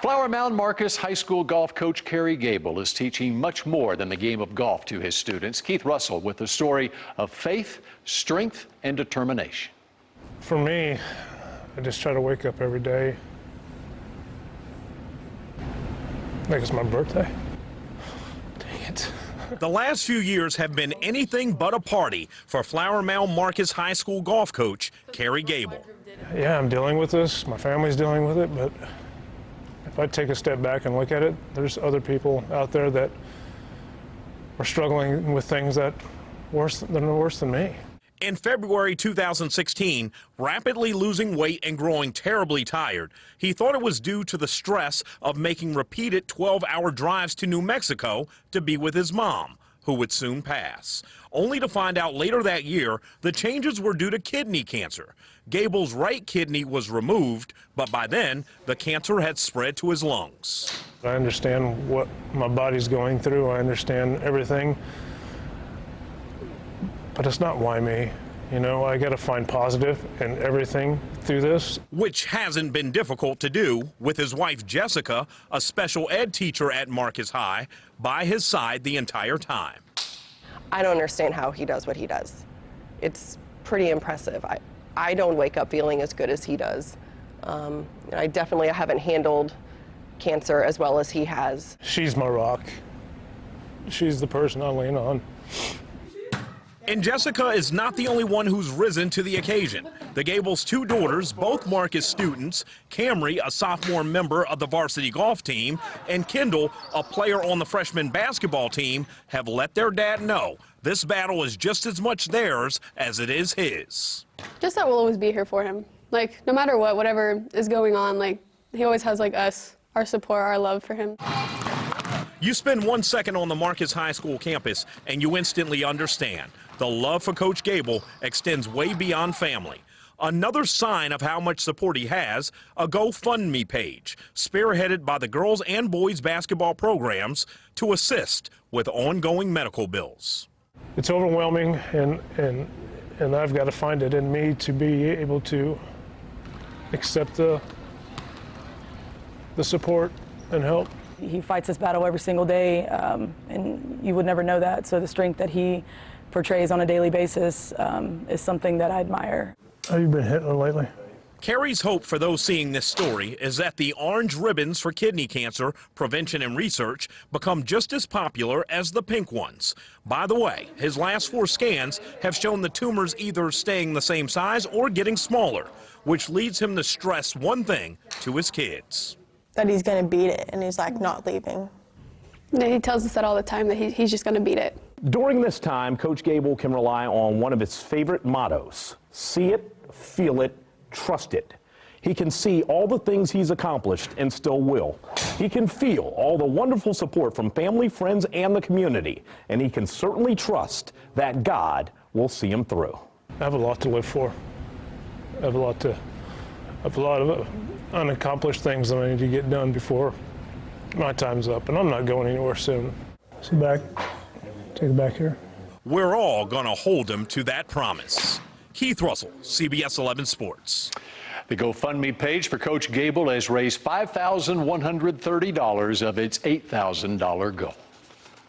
Flower Mound Marcus High School golf coach Kerry Gabel is teaching much more than the game of golf to his students. Keith Russell with the story of faith, strength, and determination. For me, I just try to wake up every day like it's my birthday. Dang it. The last few years have been anything but a party for Flower Mound Marcus High School golf coach Kerry Gabel. Yeah, I'm dealing with this. My family's dealing with it, but if I take a step back and look at it, there's other people out there that are struggling with things that are worse than me. In February 2016, rapidly losing weight and growing terribly tired, he thought it was due to the stress of making repeated 12-hour drives to New Mexico to be with his mom, who would soon pass, only to find out later that year the changes were due to kidney cancer. Gabel's right kidney was removed, but by then the cancer had spread to his lungs. I understand what my body's going through. I understand everything. But it's not why me. You know, I got to find positive in everything through this. Which hasn't been difficult to do with his wife, Jessica, a special ed teacher at Marcus High, by his side the entire time. I don't understand how he does what he does. It's pretty impressive. I don't wake up feeling as good as he does. I definitely haven't handled cancer as well as he has. She's my rock. She's the person I lean on. And Jessica is not the only one who's risen to the occasion. The Gabels' two daughters, both Marcus students, Camry, a sophomore member of the varsity golf team, and Kendall, a player on the freshman basketball team, have let their dad know this battle is just as much theirs as it is his. Just that we'll always be here for him. Like, no matter what, whatever is going on, like, he always has, like, us, our support, our love for him. You spend 1 second on the Marcus High School campus, and you instantly understand. The love for Coach Gabel extends way beyond family. Another sign of how much support he has, a GoFundMe page, spearheaded by the girls and boys basketball programs to assist with ongoing medical bills. It's overwhelming, and I've got to find it in me to be able to accept the support and help. He fights this battle every single day, and you would never know that. So the strength that he portrays on a daily basis is something that I admire. Have you been hitting lately? Kerry's hope for those seeing this story is that the orange ribbons for kidney cancer prevention and research become just as popular as the pink ones. By the way, his last 4 scans have shown the tumors either staying the same size or getting smaller, which leads him to stress one thing to his kids. That he's going to beat it, and he's like not leaving. Yeah, he tells us that all the time, that he's just going to beat it. During this time, Coach Gabel can rely on one of his favorite mottos: see it, feel it, trust it. He can see all the things he's accomplished and still will. He can feel all the wonderful support from family, friends, and the community, and he can certainly trust that God will see him through. I have a lot to live for. I have a lot of unaccomplished things that I need to get done before my time's up, and I'm not going anywhere soon. See back. Take it back here. We're all going to hold him to that promise. Keith Russell, CBS 11 Sports. The GoFundMe page for Coach Gabel has raised $5,130 of its $8,000 goal.